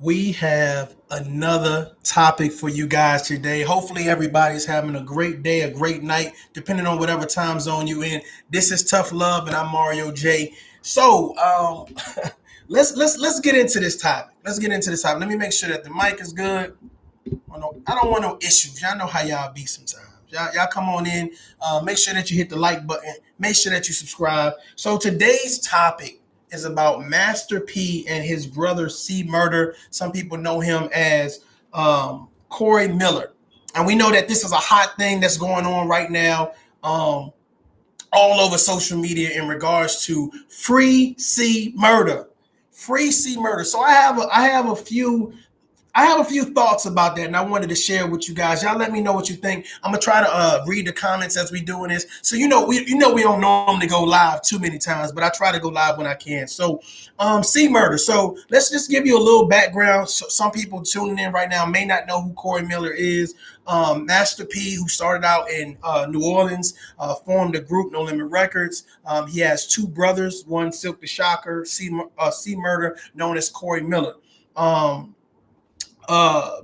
We have another topic for you guys today. Hopefully, everybody's having a great day, a great night, depending on whatever time zone you in. This is Tough Love, and I'm Mario Jaye. So, let's get into this topic. Let's get into this topic. Let me make sure that the mic is good. I don't want no issues. Y'all know how y'all be sometimes. Y'all come on in. Make sure that you hit the like button. Make sure that you subscribe. So today's topic is about Master P and his brother C Murder. Some people know him as Corey Miller, and we know that this is a hot thing that's going on right now. All over social media in regards to free C Murder, free C Murder. So I have a few thoughts about that, and I wanted to share with you guys. Y'all, let me know what you think. I'm gonna try to read the comments as we doing this. So we don't normally go live too many times, but I try to go live when I can. So, C Murder. So let's just give you a little background. So some people tuning in right now may not know who Corey Miller is. Master P, who started out in New Orleans, formed a group, No Limit Records. He has two brothers, one Silk the Shocker, C Murder, known as Corey Miller. Um,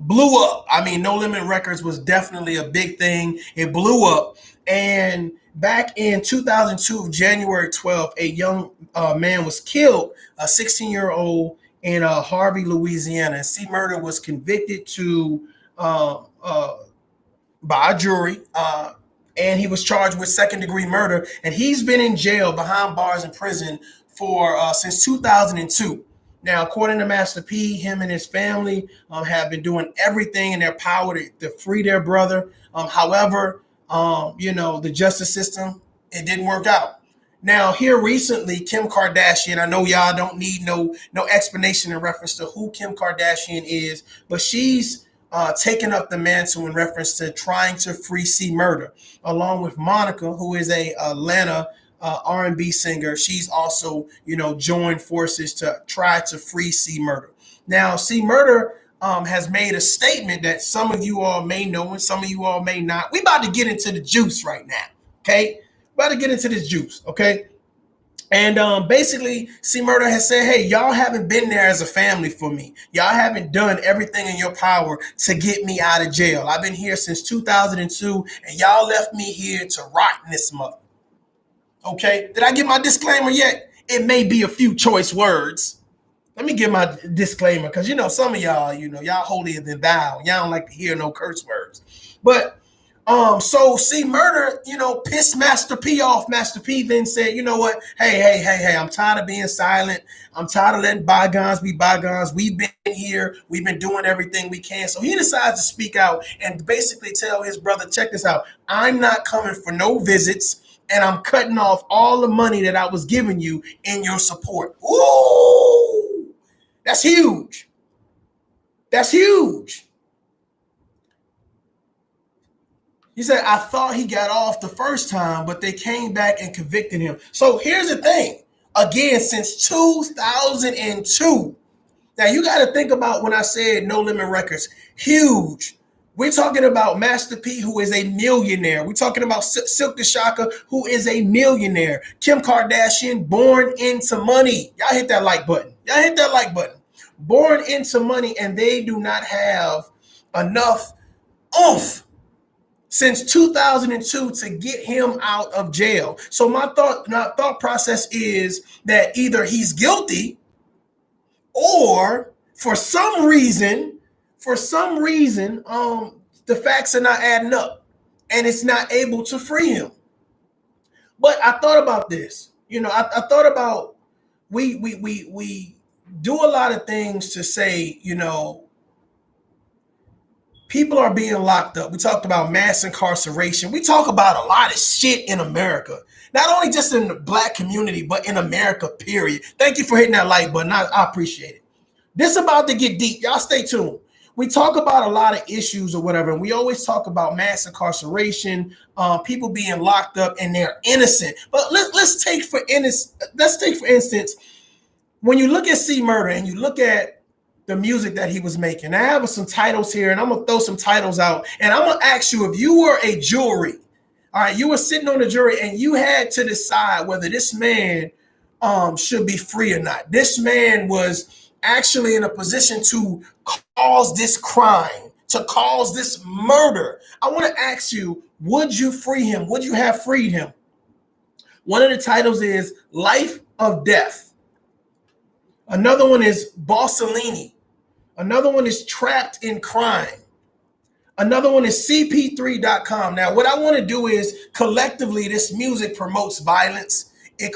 Blew up. I mean, No Limit Records was definitely a big thing. It blew up. And back in 2002, January 12th, a young man was killed, a 16-year-old in Harvey, Louisiana. And C Murder was convicted to by a jury. And he was charged with second-degree murder. And he's been in jail behind bars in prison for since 2002. Now, according to Master P, him and his family have been doing everything in their power to free their brother. However, the justice system, it didn't work out. Now, here recently, Kim Kardashian, I know y'all don't need no explanation in reference to who Kim Kardashian is, but she's taken up the mantle in reference to trying to free C Murder, along with Monica, who is a Atlanta R&B singer. She's also, joined forces to try to free C Murder. Now, C Murder has made a statement that some of you all may know and some of you all may not. We about to get into the juice right now, okay? About to get into this juice, okay? And basically, C Murder has said, hey, y'all haven't been there as a family for me. Y'all haven't done everything in your power to get me out of jail. I've been here since 2002, and y'all left me here to rot in this mother. Okay, did I get my disclaimer yet? It may be a few choice words. Let me get my disclaimer because some of y'all, y'all holier than thou. Y'all don't like to hear no curse words. But so C Murder, pissed Master P off. Master P then said, you know what? Hey, I'm tired of being silent. I'm tired of letting bygones be bygones. We've been here. We've been doing everything we can. So he decides to speak out and basically tell his brother, check this out. I'm not coming for no visits, and I'm cutting off all the money that I was giving you in your support. Ooh, that's huge. That's huge. He said, I thought he got off the first time, but they came back and convicted him. So here's the thing. Again, since 2002. Now, you got to think about when I said No Limit Records, huge. We're talking about Master P, who is a millionaire. We're talking about Silk the Shocker, who is a millionaire. Kim Kardashian, born into money. Y'all hit that like button. Y'all hit that like button. Born into money, and they do not have enough oomph since 2002 to get him out of jail. So my thought process is that either he's guilty or for some reason, the facts are not adding up, and it's not able to free him. But I thought about this. I thought about we do a lot of things to say, people are being locked up. We talked about mass incarceration. We talk about a lot of shit in America. Not only just in the black community, but in America, period. Thank you for hitting that like button. I appreciate it. This is about to get deep. Y'all stay tuned. We talk about a lot of issues or whatever, and we always talk about mass incarceration, people being locked up and they're innocent. But let's take for instance, when you look at C Murder and you look at the music that he was making. I have some titles here, and I'm gonna throw some titles out, and I'm gonna ask you if you were a jury. All right, you were sitting on the jury, and you had to decide whether this man should be free or not. This man was actually in a position to cause this crime, to cause this murder. I want to ask you, would you free him? Would you have freed him? One of the titles is Life of Death. Another one is Bossellini. Another one is Trapped in Crime. Another one is CP3.com. Now, what I want to do is collectively, this music promotes violence. It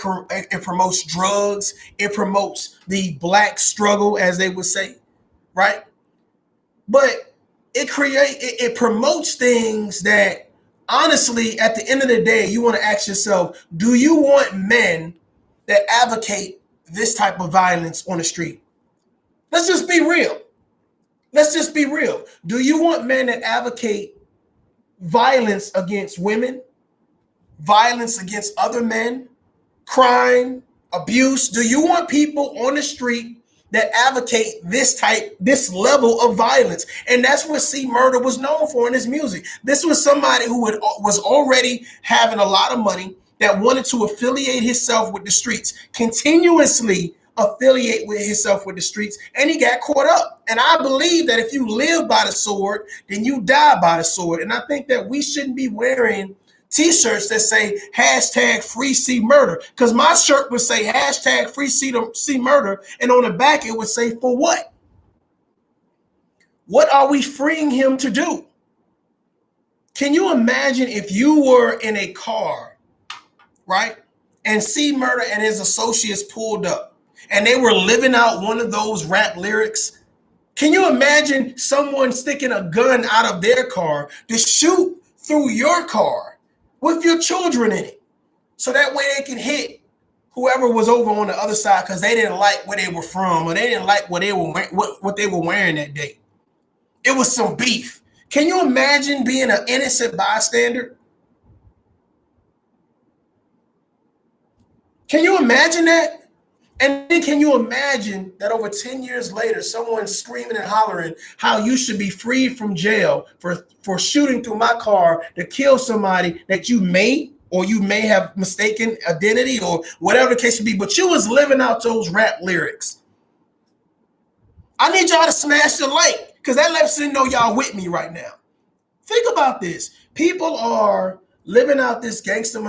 promotes drugs. It promotes the black struggle, as they would say, right? But it promotes things that, honestly, at the end of the day, you want to ask yourself, do you want men that advocate this type of violence on the street? Let's just be real. Let's just be real. Do you want men that advocate violence against women, violence against other men, crime, abuse? Do you want people on the street that advocate this level of violence? And that's what C Murder was known for in his music. This was somebody who was already having a lot of money, that wanted to affiliate himself with the streets, continuously affiliate with himself with the streets, and he got caught up. And I believe that if you live by the sword, then you die by the sword. And I think that we shouldn't be wearing t-shirts that say hashtag free C Murder, because my shirt would say hashtag free C Murder, and on the back it would say, for what? What are we freeing him to do? Can you imagine if you were in a car, right, and C Murder and his associates pulled up and they were living out one of those rap lyrics? Can you imagine someone sticking a gun out of their car to shoot through your car with your children in it, so that way they can hit whoever was over on the other side because they didn't like where they were from, or they didn't like what they were wearing that day? It was some beef. Can you imagine being an innocent bystander? Can you imagine that? And then can you imagine that over 10 years later, someone's screaming and hollering how you should be freed from jail for shooting through my car to kill somebody that you may have mistaken identity, or whatever the case may be, but you was living out those rap lyrics? I need y'all to smash the like, because that lets me know y'all with me right now. Think about this. People are living out this gangster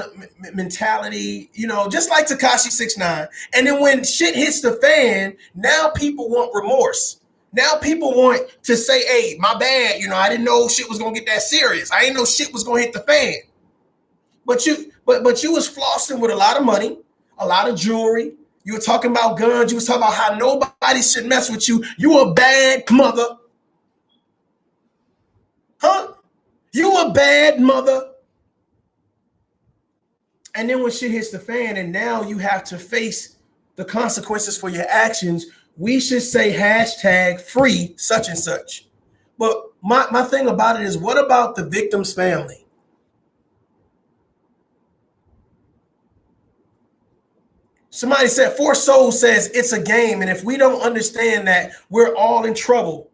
mentality, just like Tekashi 6ix9ine. And then when shit hits the fan, now people want remorse. Now people want to say, hey, my bad. I didn't know shit was going to get that serious. I didn't know shit was going to hit the fan. But you was flossing with a lot of money, a lot of jewelry. You were talking about guns. You was talking about how nobody should mess with you. You a bad mother. Huh? You a bad mother. And then when shit hits the fan and now you have to face the consequences for your actions, we should say hashtag free such and such. But my thing about it is, what about the victim's family? Somebody said, Four Souls says it's a game, and if we don't understand that, we're all in trouble.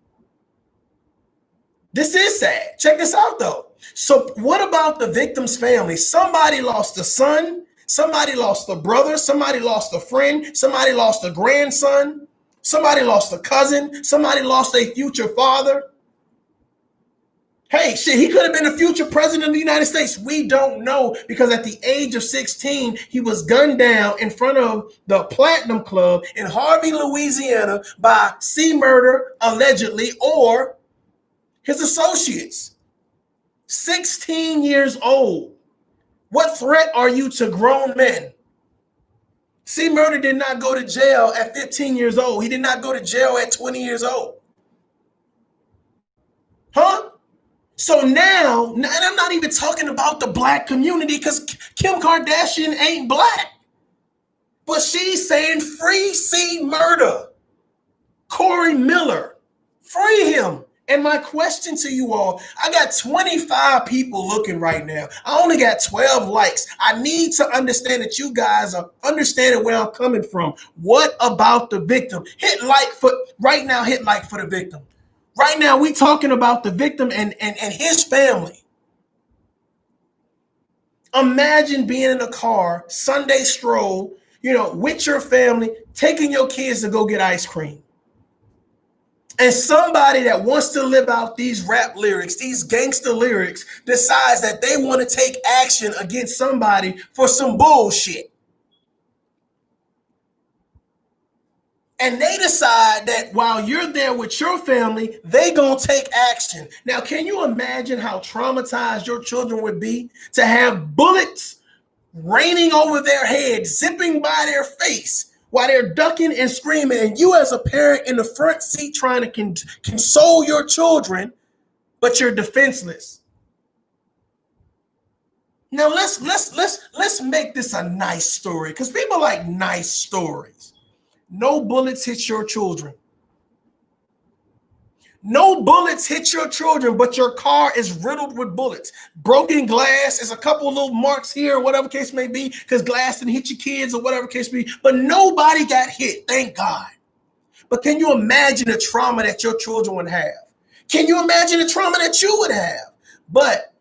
This is sad. Check this out, though. So what about the victim's family? Somebody lost a son, somebody lost a brother, somebody lost a friend, somebody lost a grandson, somebody lost a cousin, somebody lost a future father. Hey, shit, he could have been a future president of the United States. We don't know, because at the age of 16, he was gunned down in front of the Platinum Club in Harvey, Louisiana by C Murder, allegedly, or his associates. 16 years old. What threat are you to grown men? C Murder did not go to jail at 15 years old. He did not go to jail at 20 years old. Huh? So now, and I'm not even talking about the black community, because Kim Kardashian ain't black. But she's saying free C Murder. Corey Miller, free him. And my question to you all, I got 25 people looking right now. I only got 12 likes. I need to understand that you guys are understanding where I'm coming from. What about the victim? Hit like for the victim. Right now, we talking about the victim and his family. Imagine being in a car, Sunday stroll, with your family, taking your kids to go get ice cream. And somebody that wants to live out these rap lyrics, these gangster lyrics, decides that they want to take action against somebody for some bullshit. And they decide that while you're there with your family, they gonna take action. Now, can you imagine how traumatized your children would be to have bullets raining over their head, zipping by their face while they're ducking and screaming, and you as a parent in the front seat trying to console your children, but you're defenseless. Now let's make this a nice story, because people like nice stories. No bullets hit your children. No bullets hit your children, but your car is riddled with bullets. Broken glass, is a couple little marks here, whatever case may be, because glass didn't hit your kids or whatever case may be. But nobody got hit, thank God. But can you imagine the trauma that your children would have? Can you imagine the trauma that you would have? But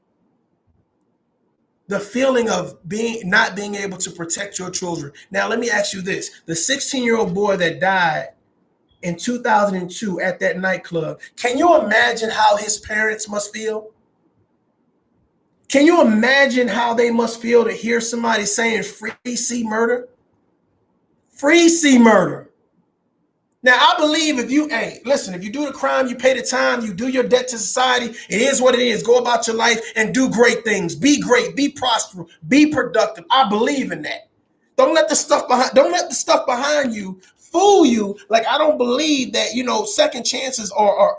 the feeling of not being able to protect your children. Now, let me ask you this. The 16-year-old boy that died in 2002 at that nightclub, can you imagine how his parents must feel? Can you imagine how they must feel to hear somebody saying free C murder? Free C murder. Now, I believe if you do the crime, you pay the time, you do your debt to society, it is what it is. Go about your life and do great things. Be great, be prosperous, be productive. I believe in that. Don't let the stuff behind you fool you. Like, I don't believe that, second chances are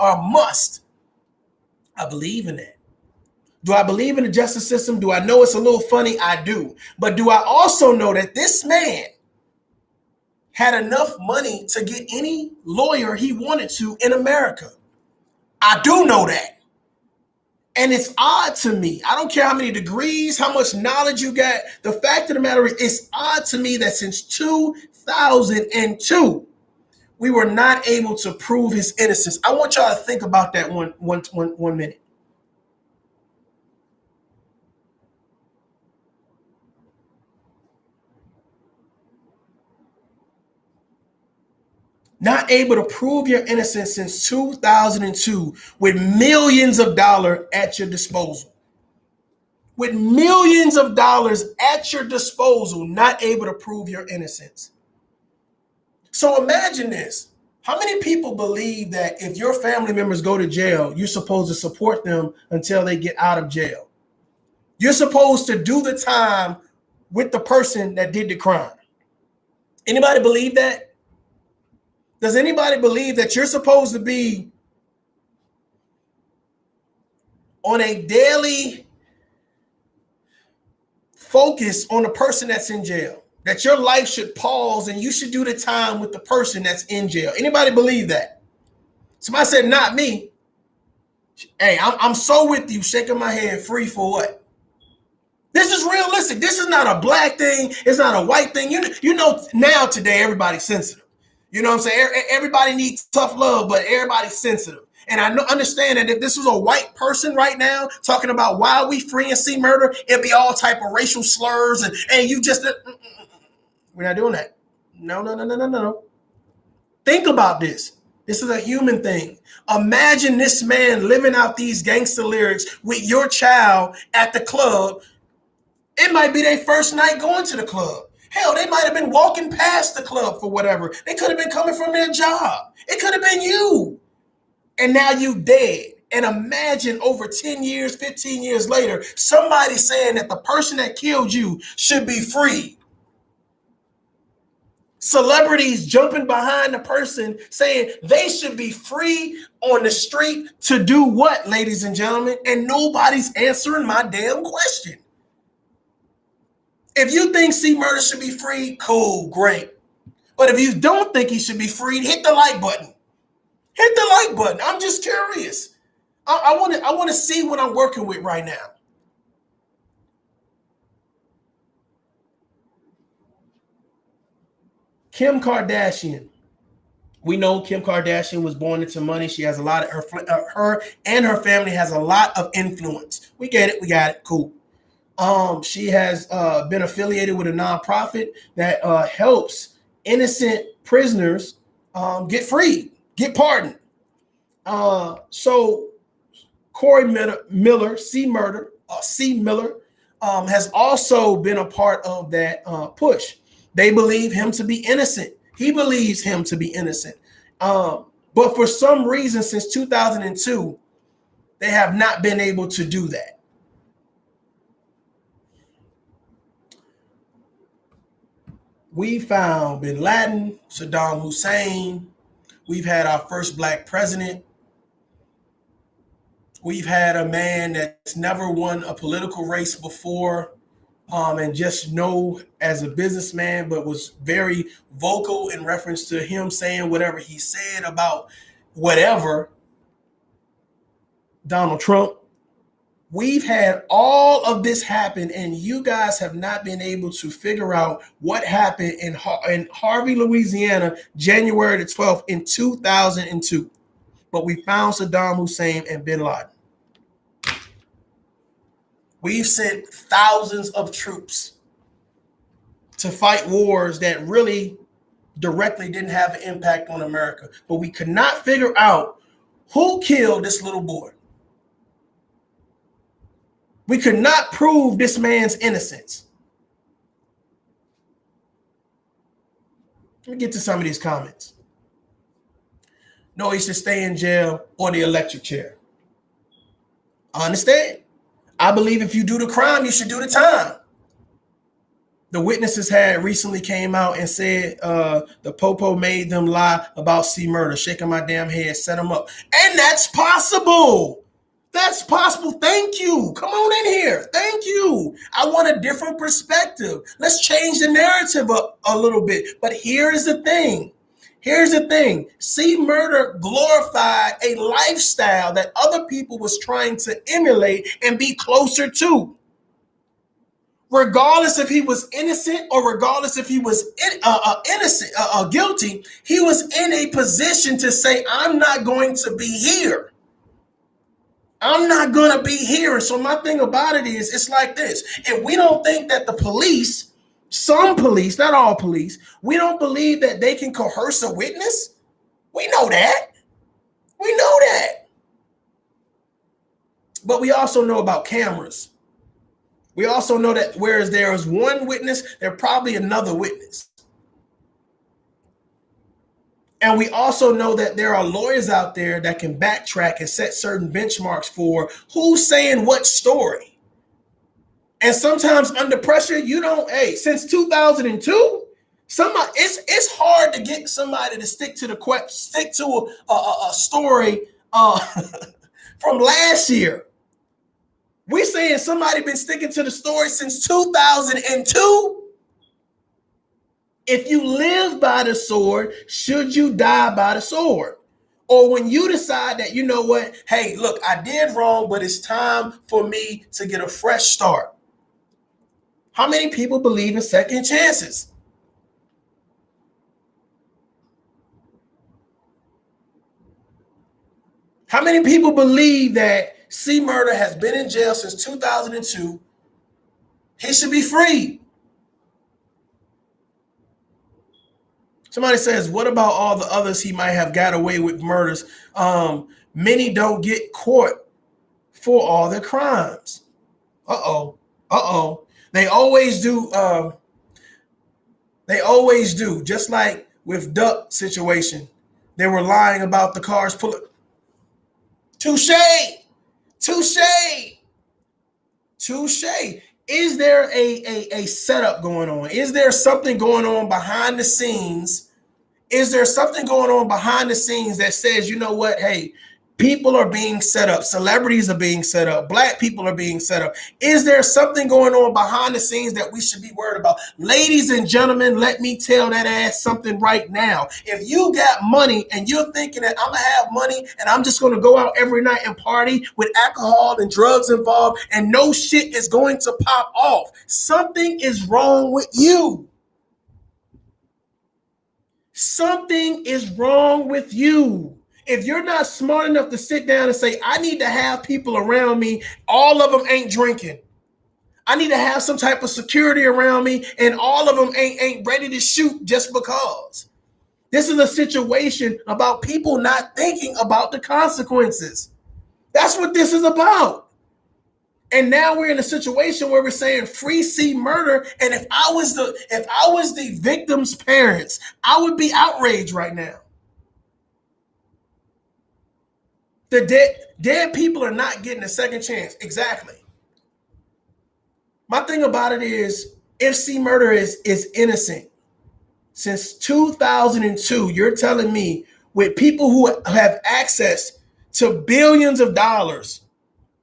a must. I believe in that. Do I believe in the justice system? Do I know it's a little funny? I do. But do I also know that this man had enough money to get any lawyer he wanted to in America? I do know that. And it's odd to me. I don't care how many degrees, how much knowledge you got. The fact of the matter is, it's odd to me that since 2002, we were not able to prove his innocence. I want y'all to think about that one minute. Not able to prove your innocence since 2002 with millions of dollars at your disposal. With millions of dollars at your disposal, not able to prove your innocence. So imagine this. How many people believe that if your family members go to jail, you're supposed to support them until they get out of jail? You're supposed to do the time with the person that did the crime. Anybody believe that? Does anybody believe that you're supposed to be on a daily focus on the person that's in jail? That your life should pause and you should do the time with the person that's in jail? Anybody believe that? Somebody said, not me. Hey, I'm so with you, shaking my head. Free for what? This is realistic. This is not a black thing. It's not a white thing. Now today, everybody's sensitive. You know what I'm saying? Everybody needs tough love, but everybody's sensitive. And I understand that if this was a white person right now talking about why we free and see murder, it'd be all type of racial slurs and you just, we're not doing that. No. Think about this. This is a human thing. Imagine this man living out these gangster lyrics with your child at the club. It might be their first night going to the club. Hell, they might have been walking past the club for whatever. They could have been coming from their job. It could have been you. And now you dead. And imagine over 10 years, 15 years later, somebody saying that the person that killed you should be free. Celebrities jumping behind the person saying they should be free on the street to do what, ladies and gentlemen? And nobody's answering my damn question. If you think C Murder should be free, cool, great. But if you don't think he should be freed, hit the like button. Hit the like button. I'm just curious. I want to see what I'm working with right now. Kim Kardashian. We know Kim Kardashian was born into money. She has a lot of her and her family has a lot of influence. We get it. We got it. Cool. She has been affiliated with a nonprofit that helps innocent prisoners get free. get pardoned. So Corey Miller, C. Miller, has also been a part of that push. They believe him to be innocent. He believes him to be innocent. But for some reason, since 2002, they have not been able to do that. We found bin Laden, Saddam Hussein. We've had our first black president. We've had a man that's never won a political race before, and just know as a businessman, but was very vocal in reference to him saying whatever he said about whatever, Donald Trump. We've had all of this happen, and you guys have not been able to figure out what happened in Harvey, Louisiana, January the 12th in 2002. But we found Saddam Hussein and bin Laden. We've sent thousands of troops to fight wars that really directly didn't have an impact on America. But we could not figure out who killed this little boy. We could not prove this man's innocence. Let me get to some of these comments. No, he should stay in jail or the electric chair. I understand. I believe if you do the crime, you should do the time. The witnesses had recently came out and said the Popo made them lie about C murder, shaking my damn head, set them up. And that's possible. That's possible. Thank you. Come on in here. Thank you. I want a different perspective. Let's change the narrative up a little bit. But here's the thing. C murder glorified a lifestyle that other people was trying to emulate and be closer to. Regardless if he was innocent or regardless if he was guilty, he was in a position to say, I'm not going to be here. I'm not going to be here. So my thing about it is, it's like this. If we don't think that the police, some police, not all police, we don't believe that they can coerce a witness. We know that. But we also know about cameras. We also know that whereas there is one witness, there's probably another witness. And we also know that there are lawyers out there that can backtrack and set certain benchmarks for who's saying what story. And sometimes under pressure, since 2002, it's hard to get somebody to stick to a story from last year. We're saying somebody been sticking to the story since 2002. If you live by the sword, should you die by the sword? Or when you decide that, you know what, hey, look, I did wrong, but it's time for me to get a fresh start. How many people believe in second chances? How many people believe that C murder has been in jail since 2002? He should be free. Somebody says, what about all the others he might have got away with murders? Many don't get caught for all their crimes. They always do. Just like with Duck situation. They were lying about the cars pulling. Touche. Is there a setup going on? Is there something going on behind the scenes? Is there something going on behind the scenes that says, you know what, hey, people are being set up, celebrities are being set up, black people are being set up. Is there something going on behind the scenes that we should be worried about? Ladies and gentlemen, let me tell that ass something right now. If you got money and you're thinking that I'm going to have money and I'm just going to go out every night and party with alcohol and drugs involved and no shit is going to pop off, something is wrong with you. Something is wrong with you. If you're not smart enough to sit down and say, I need to have people around me, all of them ain't drinking. I need to have some type of security around me, and all of them ain't ready to shoot just because. This is a situation about people not thinking about the consequences. That's what this is about. And now we're in a situation where we're saying free C murder. And if I was the victim's parents, I would be outraged right now. The dead people are not getting a second chance. Exactly. My thing about it is, if C murder is innocent, since 2002, you're telling me with people who have access to billions of dollars,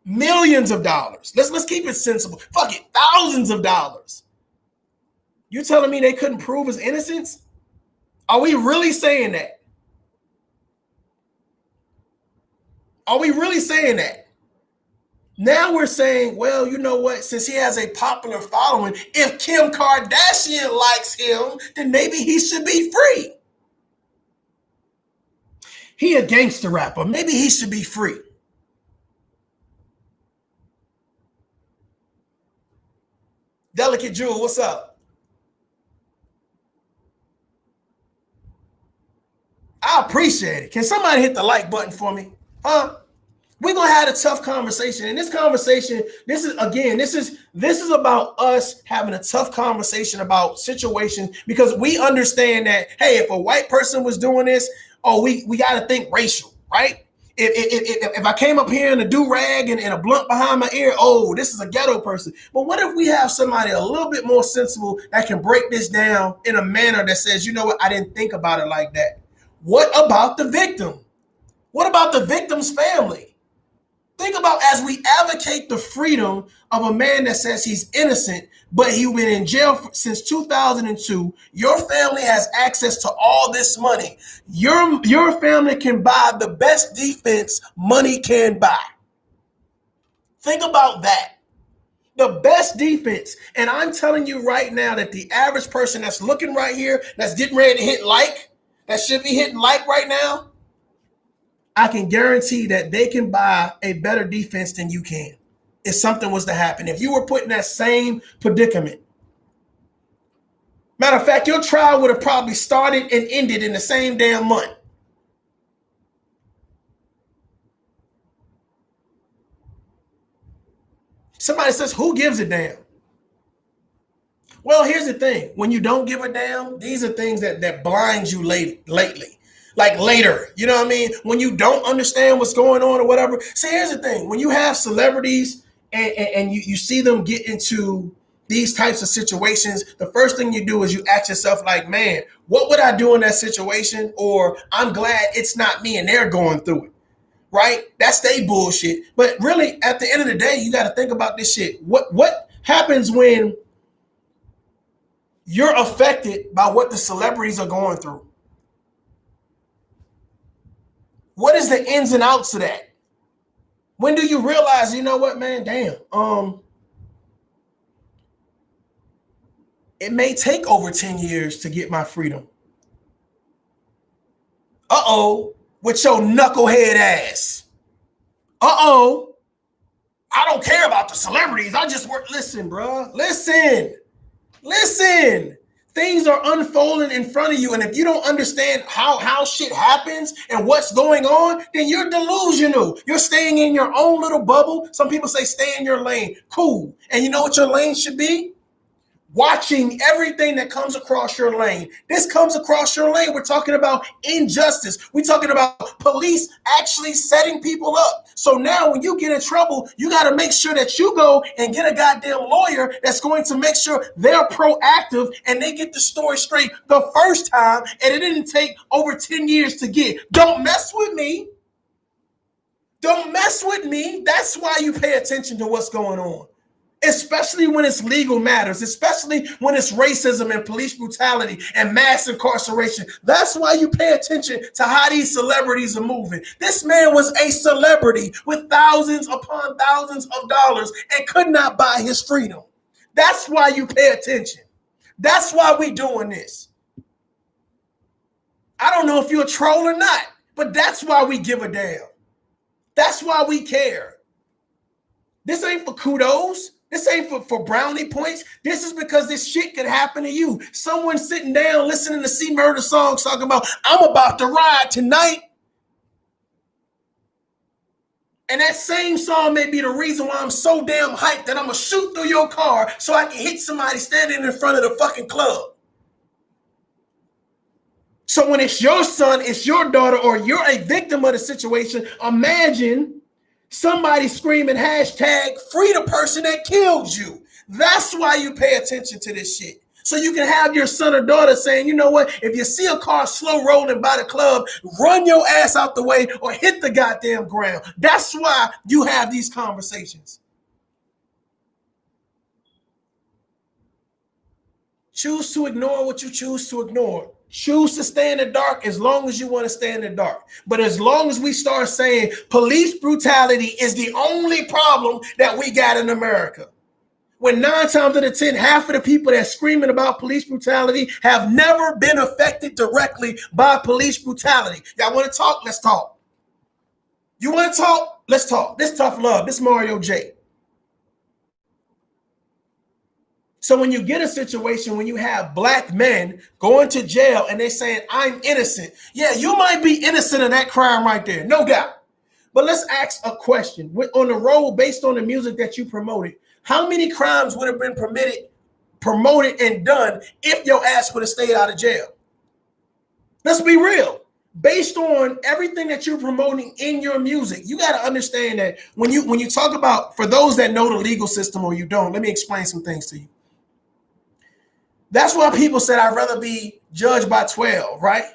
millions of dollars. Let's keep it sensible. Fuck it, thousands of dollars. You telling me they couldn't prove his innocence? Are we really saying that? Are we really saying that? Now we're saying, well, you know what? Since he has a popular following, if Kim Kardashian likes him, then maybe he should be free. He a gangster rapper. Maybe he should be free. Delicate Jewel, what's up? I appreciate it. Can somebody hit the like button for me? Huh? We're gonna have a tough conversation. And this conversation, this is about us having a tough conversation about situations, because we understand that, hey, if a white person was doing this, oh, we gotta think racial, right? If I came up here in a do-rag and a blunt behind my ear, oh, this is a ghetto person. But what if we have somebody a little bit more sensible that can break this down in a manner that says, you know what, I didn't think about it like that. What about the victim? What about the victim's family? Think about, as we advocate the freedom of a man that says he's innocent, but he's been in jail since 2002. Your family has access to all this money. Your family can buy the best defense money can buy. Think about that. The best defense. And I'm telling you right now that the average person that's looking right here, that's getting ready to hit like, that should be hitting like right now, I can guarantee that they can buy a better defense than you can if something was to happen. If you were put in that same predicament. Matter of fact, your trial would have probably started and ended in the same damn month. Somebody says, who gives a damn? Well, here's the thing. When you don't give a damn, these are things that blind you lately. Like later, you know what I mean? When you don't understand what's going on or whatever. See, here's the thing. When you have celebrities and you see them get into these types of situations, the first thing you do is you ask yourself, like, man, what would I do in that situation? Or I'm glad it's not me and they're going through it. Right? That's they bullshit. But really, at the end of the day, you got to think about this shit. What happens when you're affected by what the celebrities are going through? What is the ins and outs of that? When do you realize, you know what, man, damn, it may take over 10 years to get my freedom. Uh-oh, with your knucklehead ass. Uh-oh, I don't care about the celebrities. I just work. Listen, bro. Listen. Things are unfolding in front of you. And if you don't understand how shit happens and what's going on, then you're delusional. You're staying in your own little bubble. Some people say stay in your lane. Cool. And you know what your lane should be? Watching everything that comes across your lane. This comes across your lane. We're talking about injustice. We're talking about police actually setting people up. So now when you get in trouble, you got to make sure that you go and get a goddamn lawyer that's going to make sure they're proactive and they get the story straight the first time, and it didn't take over 10 years to get. Don't mess with me. Don't mess with me. That's why you pay attention to what's going on. Especially when it's legal matters, especially when it's racism and police brutality and mass incarceration. That's why you pay attention to how these celebrities are moving. This man was a celebrity with thousands upon thousands of dollars and could not buy his freedom. That's why you pay attention. That's why we doing this. I don't know if you're a troll or not, but that's why we give a damn. That's why we care. This ain't for kudos. This ain't for brownie points. This is because this shit could happen to you. Someone sitting down listening to C Murder songs talking about, I'm about to ride tonight. And that same song may be the reason why I'm so damn hyped that I'm going to shoot through your car so I can hit somebody standing in front of the fucking club. So when it's your son, it's your daughter, or you're a victim of the situation, imagine somebody screaming hashtag free the person that killed you. That's why you pay attention to this shit. So you can have your son or daughter saying, you know what, if you see a car slow rolling by the club, run your ass out the way or hit the goddamn ground. That's why you have these conversations. Choose to ignore what you choose to ignore. Choose to stay in the dark as long as you want to stay in the dark. But as long as we start saying police brutality is the only problem that we got in America, when 9 times out of 10, half of the people that's screaming about police brutality have never been affected directly by police brutality. Y'all want to talk? Let's talk. You want to talk? Let's talk. This tough love. This Mario Jaye. So when you get a situation when you have black men going to jail and they're saying, I'm innocent. Yeah, you might be innocent of that crime right there. No doubt. But let's ask a question. On the road, based on the music that you promoted, how many crimes would have been promoted and done if your ass would have stayed out of jail? Let's be real. Based on everything that you're promoting in your music, you got to understand that when you talk about, for those that know the legal system or you don't, let me explain some things to you. That's why people said I'd rather be judged by 12, right?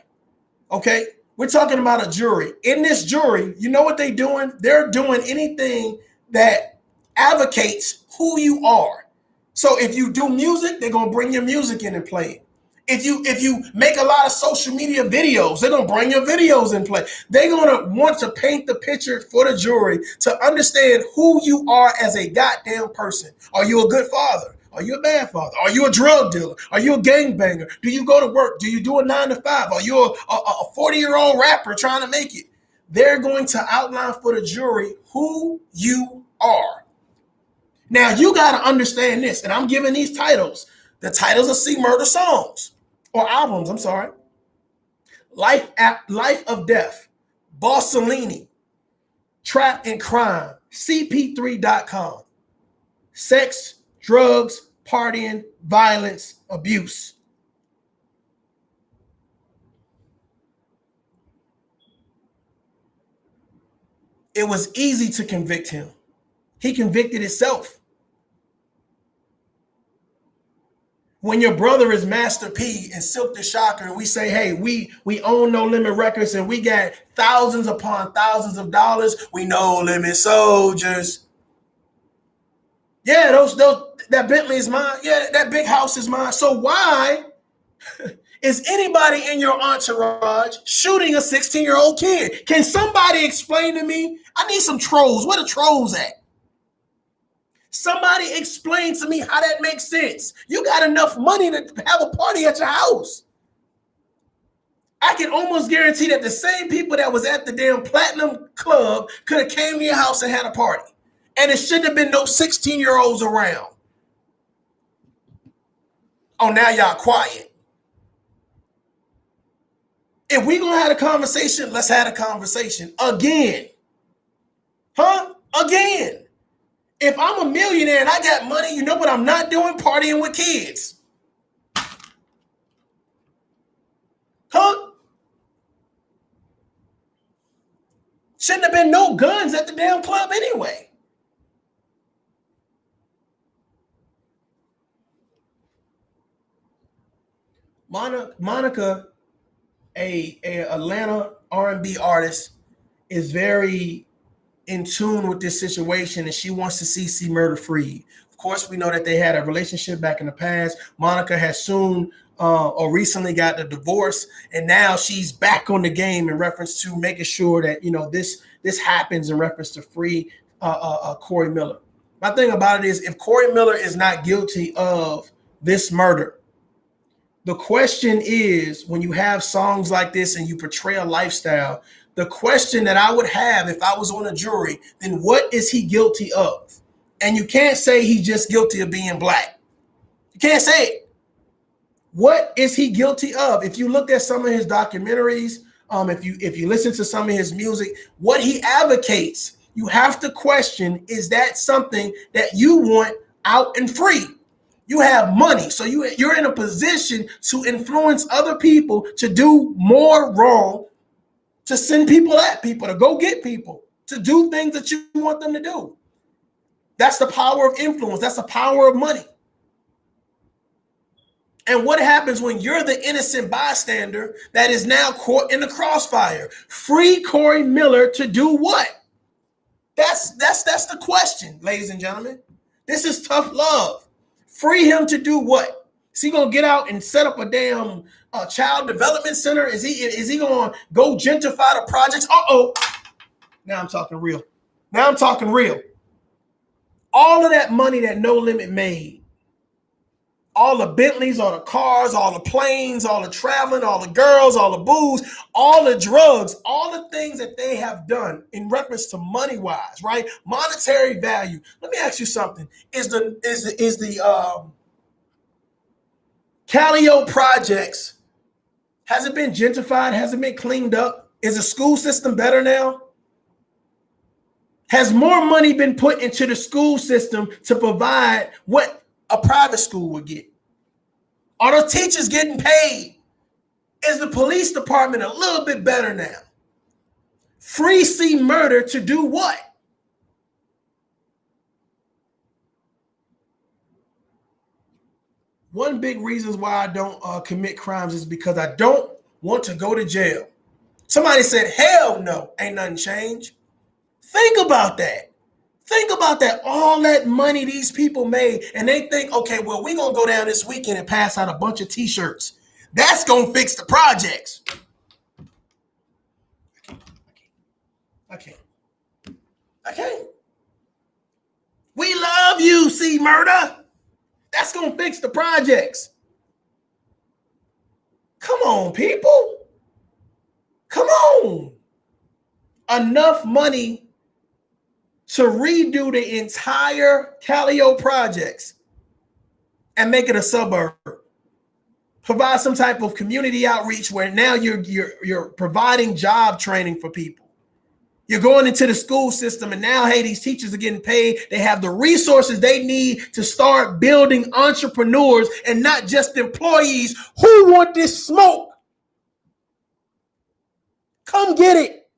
Okay. We're talking about a jury. In this jury, you know what they're doing? They're doing anything that advocates who you are. So if you do music, they're going to bring your music in and play it. If you make a lot of social media videos, they're going to bring your videos in play. They're going to want to paint the picture for the jury to understand who you are as a goddamn person. Are you a good father? Are you a bad father? Are you a drug dealer? Are you a gangbanger? Do you go to work? Do you do a 9 to 5? Are you a 40-year-old rapper trying to make it? They're going to outline for the jury who you are. Now, you got to understand this, and I'm giving these titles, the titles of C Murder songs, or albums, I'm sorry. Life of Death, Bossellini, Trap and Crime, CP3.com, Sex, Drugs, Partying, Violence, Abuse. It was easy to convict him. He convicted himself. When your brother is Master P and Silk the Shocker, and we say, hey, we own No Limit Records and we got thousands upon thousands of dollars, we No Limit soldiers. Yeah, that Bentley is mine. Yeah, that big house is mine. So why is anybody in your entourage shooting a 16-year-old kid? Can somebody explain to me? I need some trolls. Where the trolls at? Somebody explain to me how that makes sense. You got enough money to have a party at your house. I can almost guarantee that the same people that was at the damn Platinum Club could have came to your house and had a party. And it shouldn't have been no 16-year-olds around. Oh, now y'all quiet. If we gonna have a conversation, let's have a conversation again. Huh? Again. If I'm a millionaire and I got money, you know what I'm not doing? Partying with kids. Huh? Shouldn't have been no guns at the damn club anyway. Monica, a Atlanta R&B artist, is very in tune with this situation, and she wants to see C Murder freed. Of course, we know that they had a relationship back in the past. Monica has soon or recently got a divorce, and now she's back on the game in reference to making sure that this happens in reference to free Corey Miller. My thing about it is, if Corey Miller is not guilty of this murder, the question is, when you have songs like this and you portray a lifestyle, the question that I would have if I was on a jury, then what is he guilty of? And you can't say he's just guilty of being black. You can't say it. What is he guilty of? If you look at some of his documentaries, if you listen to some of his music, what he advocates, you have to question, is that something that you want out and free? You have money, so you're in a position to influence other people to do more wrong, to send people at people, to go get people, to do things that you want them to do. That's the power of influence. That's the power of money. And what happens when you're the innocent bystander that is now caught in the crossfire? Free Corey Miller to do what? That's the question, ladies and gentlemen. This is tough love. Free him to do what? Is he gonna get out and set up a damn child development center? Is he gonna go gentrify the projects? Now I'm talking real. Now I'm talking real. All of that money that No Limit made, all the Bentleys, all the cars, all the planes, all the traveling, all the girls, all the booze, all the drugs, all the things that they have done in reference to money-wise, right? Monetary value. Let me ask you something. Is the Calio projects, has it been gentrified? Has it been cleaned up? Is the school system better now? Has more money been put into the school system to provide what a private school would get? Are the teachers getting paid? Is the police department a little bit better now? Free C Murder to do what? One big reason why I don't commit crimes is because I don't want to go to jail. Somebody said, hell no, ain't nothing changed. Think about that. Think about that. All that money these people made, and they think, okay, well, we're going to go down this weekend and pass out a bunch of T-shirts. That's going to fix the projects. I can't. We love you, C Murder. That's going to fix the projects. Come on, people. Come on. Enough money to redo the entire Calio projects and make it a suburb. Provide some type of community outreach where now you're providing job training for people. You're going into the school system, and now, hey, these teachers are getting paid. They have the resources they need to start building entrepreneurs and not just employees who want this smoke. Come get it.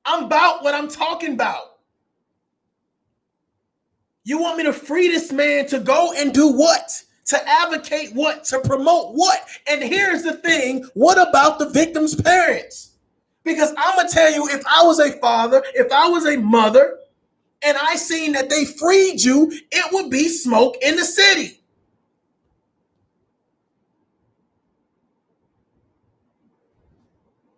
I'm about what I'm talking about. You want me to free this man to go and do what? To advocate what? To promote what? And here's the thing. What about the victim's parents? Because I'm going to tell you, if I was a father, if I was a mother, and I seen that they freed you, it would be smoke in the city.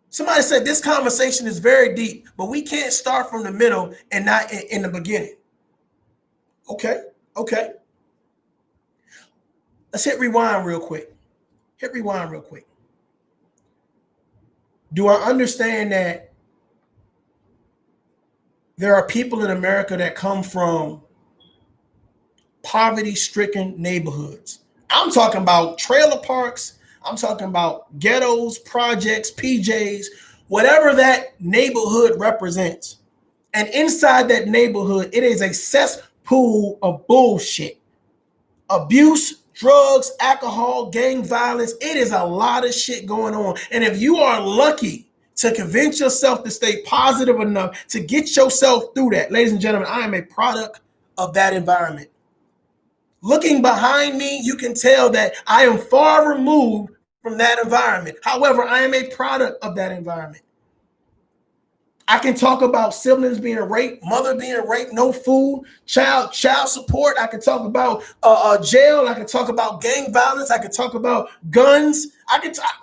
Somebody said this conversation is very deep, but we can't start from the middle and not in the beginning. Okay. Let's hit rewind real quick. Do I understand that there are people in America that come from poverty-stricken neighborhoods? I'm talking about trailer parks. I'm talking about ghettos, projects, PJs, whatever that neighborhood represents. And inside that neighborhood, it is a cesspool of bullshit. Abuse, drugs, alcohol, gang violence. It is a lot of shit going on. And if you are lucky to convince yourself to stay positive enough to get yourself through that, ladies and gentlemen, I am a product of that environment. Looking behind me, you can tell that I am far removed from that environment. However, I am a product of that environment. I can talk about siblings being raped, mother being raped, no food, child support. I can talk about jail. I can talk about gang violence. I can talk about guns.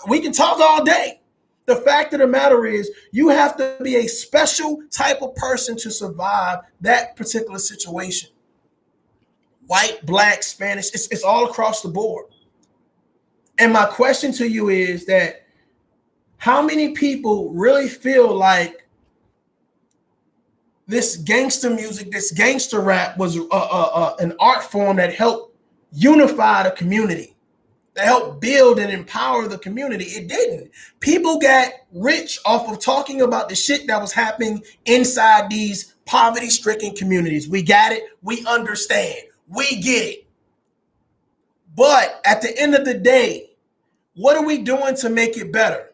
We can talk all day. The fact of the matter is, you have to be a special type of person to survive that particular situation. White, black, Spanish, it's all across the board. And my question to you is that how many people really feel like this gangster music, this gangster rap was an art form that helped unify the community, that helped build and empower the community. It didn't. People got rich off of talking about the shit that was happening inside these poverty-stricken communities. We got it. We understand. We get it. But at the end of the day, what are we doing to make it better?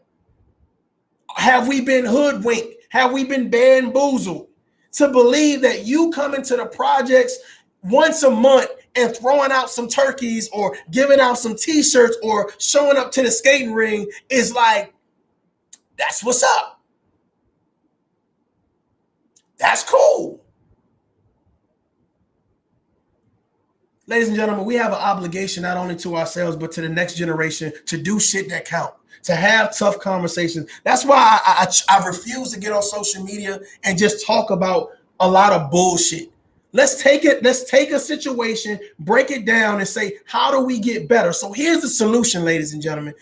Have we been hoodwinked? Have we been bamboozled to believe that you come into the projects once a month and throwing out some turkeys or giving out some t-shirts or showing up to the skating ring is like, that's what's up? That's cool. Ladies and gentlemen, we have an obligation not only to ourselves, but to the next generation to do shit that count, to have tough conversations. That's why I refuse to get on social media and just talk about a lot of bullshit. Let's take a situation, break it down, and say, how do we get better? So here's the solution, ladies and gentlemen.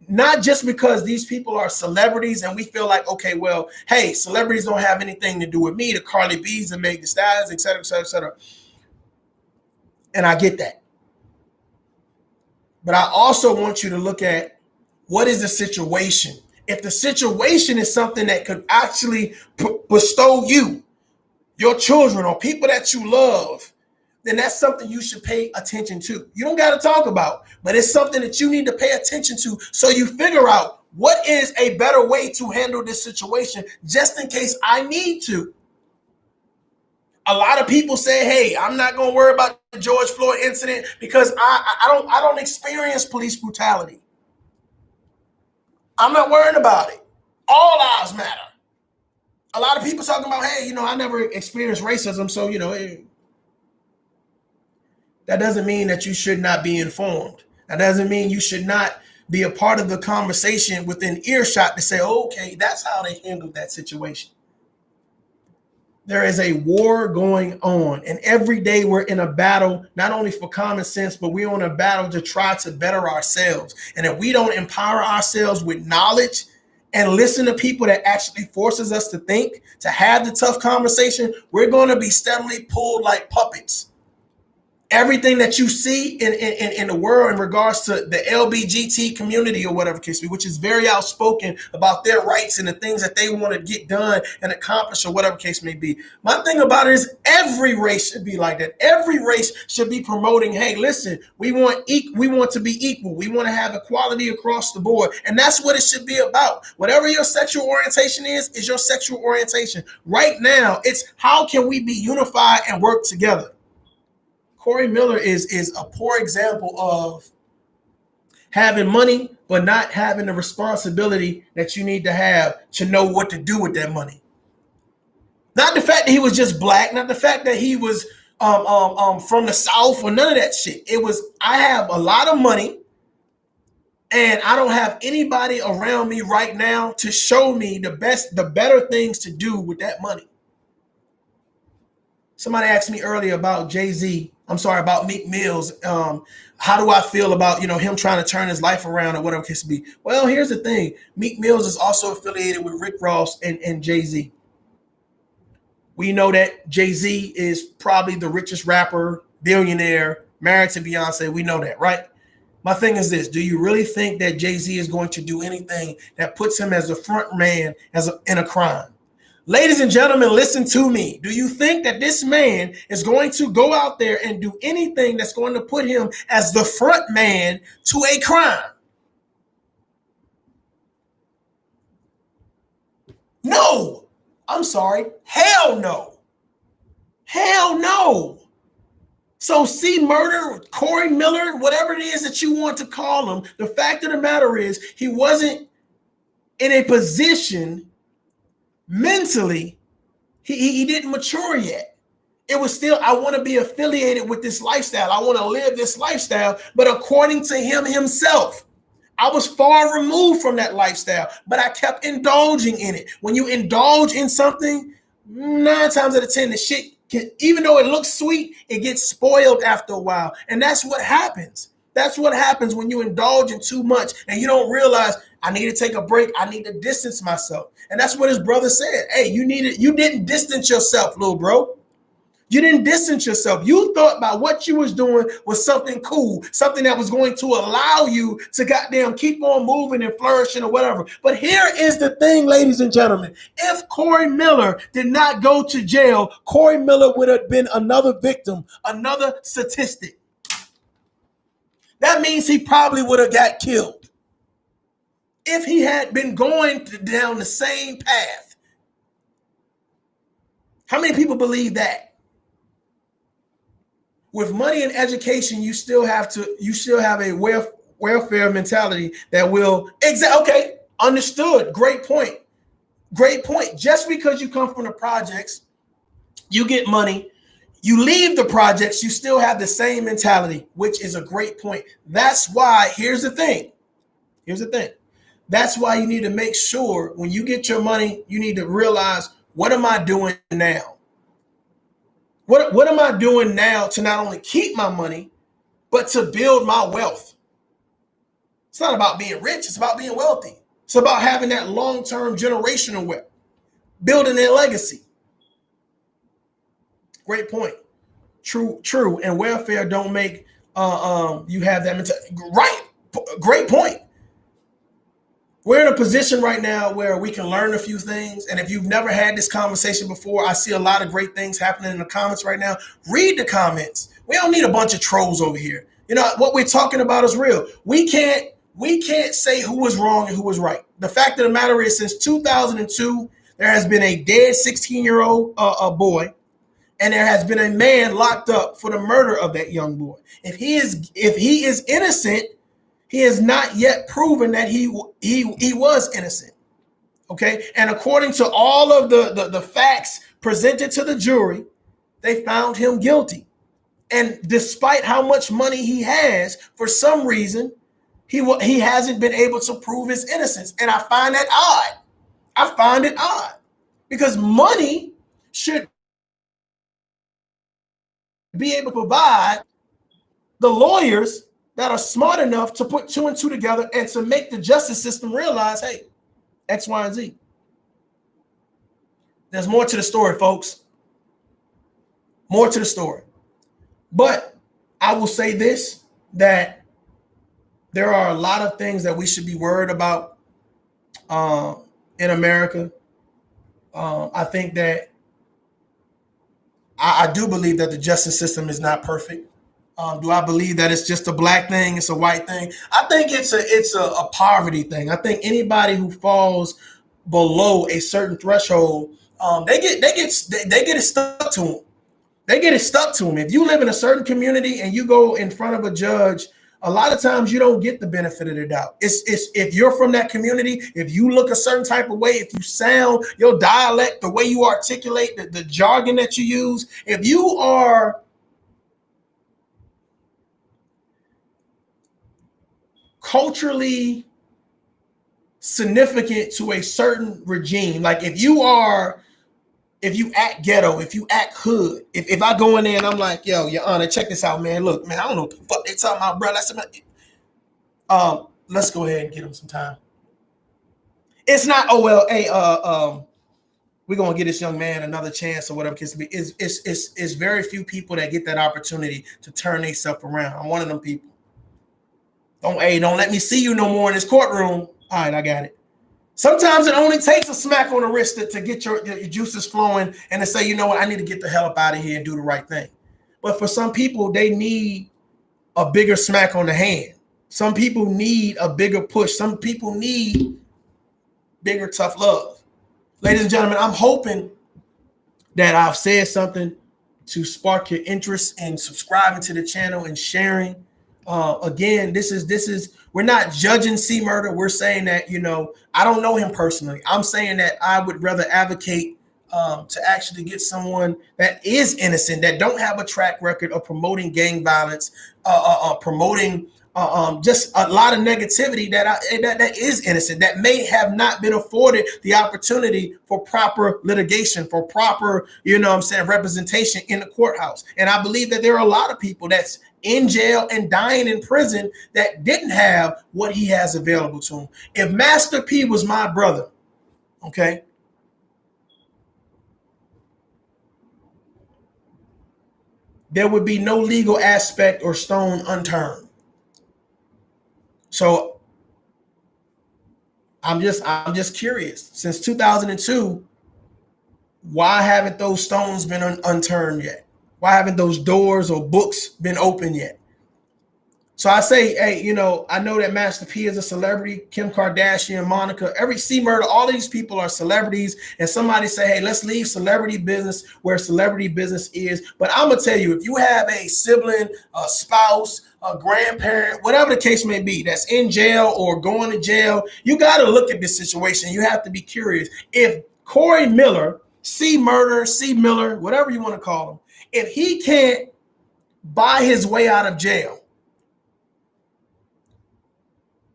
Not just because these people are celebrities and we feel like, okay, well, hey, celebrities don't have anything to do with me, the Carly B's, the Meg Thee Stallions, et cetera, et cetera, et cetera. And I get that. But I also want you to look at what is the situation. If the situation is something that could actually bestow you, your children, or people that you love, then that's something you should pay attention to. You don't got to talk about, but it's something that you need to pay attention to so you figure out what is a better way to handle this situation just in case I need to. A lot of people say, hey, I'm not going to worry about the George Floyd incident because I don't experience police brutality. I'm not worrying about it. All lives matter. A lot of people talking about, hey, I never experienced racism, so, that doesn't mean that you should not be informed. That doesn't mean you should not be a part of the conversation within earshot to say, okay, that's how they handled that situation. There is a war going on, and every day we're in a battle, not only for common sense, but we're on a battle to try to better ourselves. And if we don't empower ourselves with knowledge and listen to people that actually forces us to think, to have the tough conversation, we're going to be steadily pulled like puppets. Everything that you see in the world in regards to the LBGT community or whatever case be, which is very outspoken about their rights and the things that they want to get done and accomplish or whatever case may be. My thing about it is every race should be like that. Every race should be promoting, hey, listen, we want to be equal. We want to have equality across the board. And that's what it should be about. Whatever your sexual orientation is your sexual orientation. Right now, it's how can we be unified and work together? Corey Miller is a poor example of having money, but not having the responsibility that you need to have to know what to do with that money. Not the fact that he was just black, not the fact that he was from the South or none of that shit. It was, I have a lot of money and I don't have anybody around me right now to show me the better things to do with that money. Somebody asked me earlier about about Meek Mill's. How do I feel about, him trying to turn his life around or whatever it case be? Well, here's the thing. Meek Mills is also affiliated with Rick Ross and Jay-Z. We know that Jay-Z is probably the richest rapper, billionaire, married to Beyonce. We know that, right? My thing is this. Do you really think that Jay-Z is going to do anything that puts him as a front man in a crime? Ladies and gentlemen, listen to me. Do you think that this man is going to go out there and do anything that's going to put him as the front man to a crime? No. I'm sorry. Hell no. Hell no. So C-Murder, Corey Miller, whatever it is that you want to call him, the fact of the matter is he wasn't in a position mentally, he didn't mature yet. It was still, I want to be affiliated with this lifestyle. I want to live this lifestyle. But according to him himself, I was far removed from that lifestyle, but I kept indulging in it. When you indulge in something, 9 times out of 10, the shit, even though it looks sweet, it gets spoiled after a while. And that's what happens. That's what happens when you indulge in too much and you don't realize I need to take a break. I need to distance myself. And that's what his brother said. Hey, you didn't distance yourself, little bro. You didn't distance yourself. You thought about what you was doing was something cool, something that was going to allow you to goddamn keep on moving and flourishing or whatever. But here is the thing, ladies and gentlemen. If Corey Miller did not go to jail, Corey Miller would have been another victim, another statistic. That means he probably would have got killed if he had been going down the same path. How many people believe that? With money and education, you still have a welfare mentality that will okay, understood. Great point. Great point. Just because you come from the projects, you get money, you leave the projects, you still have the same mentality, which is a great point. That's why, here's the thing. That's why you need to make sure when you get your money, you need to realize, what am I doing now? What am I doing now to not only keep my money, but to build my wealth? It's not about being rich. It's about being wealthy. It's about having that long-term generational wealth, building a legacy. Great point. True. And welfare don't make you have that mentality. Right. Great point. We're in a position right now where we can learn a few things. And if you've never had this conversation before, I see a lot of great things happening in the comments right now. Read the comments. We don't need a bunch of trolls over here. You know, what we're talking about is real. We can't say who was wrong and who was right. The fact of the matter is, since 2002, there has been a dead 16-year-old boy, and there has been a man locked up for the murder of that young boy. If he is innocent, he has not yet proven that he was innocent. Okay. And according to all of the facts presented to the jury, they found him guilty. And despite how much money he has, for some reason, he hasn't been able to prove his innocence. And I find that odd. I find it odd because money should be able to provide the lawyers that are smart enough to put two and two together and to make the justice system realize, hey, X, Y, and Z. There's more to the story, folks. More to the story. But I will say this, that there are a lot of things that we should be worried about in America. I think that I do believe that the justice system is not perfect. Do I believe that it's just a black thing? It's a white thing? I think it's a poverty thing. I think anybody who falls below a certain threshold, they get it stuck to them. They get it stuck to them. If you live in a certain community and you go in front of a judge, a lot of times you don't get the benefit of the doubt. It's if you're from that community, if you look a certain type of way, if you sound, your dialect, the way you articulate, the jargon that you use, if you are culturally significant to a certain regime, like if you act ghetto, if you act hood, if I go in there and I'm like, yo, Your Honor, check this out, man. Look, man, I don't know what the fuck they talking about, bro. Let's go ahead and get them some time. It's not, oh well, hey, we're gonna give this young man another chance or whatever it be. It's very few people that get that opportunity to turn themselves around. I'm one of them people. Don't let me see you no more in this courtroom. All right, I got it. Sometimes it only takes a smack on the wrist to get your juices flowing and to say, you know what, I need to get the hell up out of here and do the right thing. But for some people, they need a bigger smack on the hand. Some people need a bigger push. Some people need bigger tough love. Ladies and gentlemen, I'm hoping that I've said something to spark your interest in subscribing to the channel and sharing. Again, this is we're not judging C Murder. We're saying that, you know, I don't know him personally. I'm saying that I would rather advocate to actually get someone that is innocent, that don't have a track record of promoting gang violence, promoting just a lot of negativity that is innocent, that may have not been afforded the opportunity for proper litigation, for proper, representation in the courthouse. And I believe that there are a lot of people that's in jail and dying in prison that didn't have what he has available to him. If Master P was my brother, okay, there would be no legal aspect or stone unturned. So I'm just curious. Since 2002, why haven't those stones been unturned yet? Why haven't those doors or books been opened yet? So I say, hey, I know that Master P is a celebrity, Kim Kardashian, Monica, every C Murder, all of these people are celebrities. And somebody say, hey, let's leave celebrity business where celebrity business is. But I'm gonna tell you, if you have a sibling, a spouse, a grandparent, whatever the case may be, that's in jail or going to jail, you got to look at this situation. You have to be curious. If Corey Miller, C Murder, C Miller, whatever you want to call him, if he can't buy his way out of jail,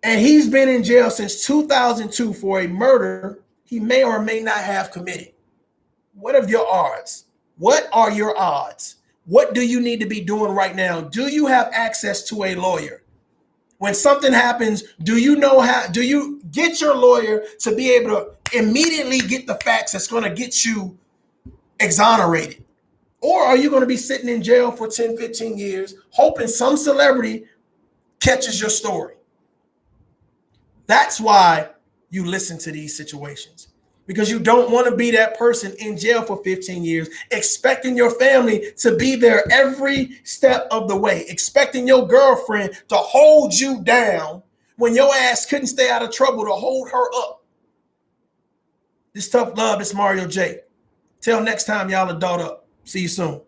and he's been in jail since 2002 for a murder he may or may not have committed. What are your odds? What are your odds? What do you need to be doing right now? Do you have access to a lawyer? When something happens, do you get your lawyer to be able to immediately get the facts that's going to get you exonerated? Or are you going to be sitting in jail for 10, 15 years, hoping some celebrity catches your story? That's why you listen to these situations, because you don't want to be that person in jail for 15 years, expecting your family to be there every step of the way, expecting your girlfriend to hold you down when your ass couldn't stay out of trouble to hold her up. This tough love, this Mario Jaye. Till next time, y'all adult up. See you soon.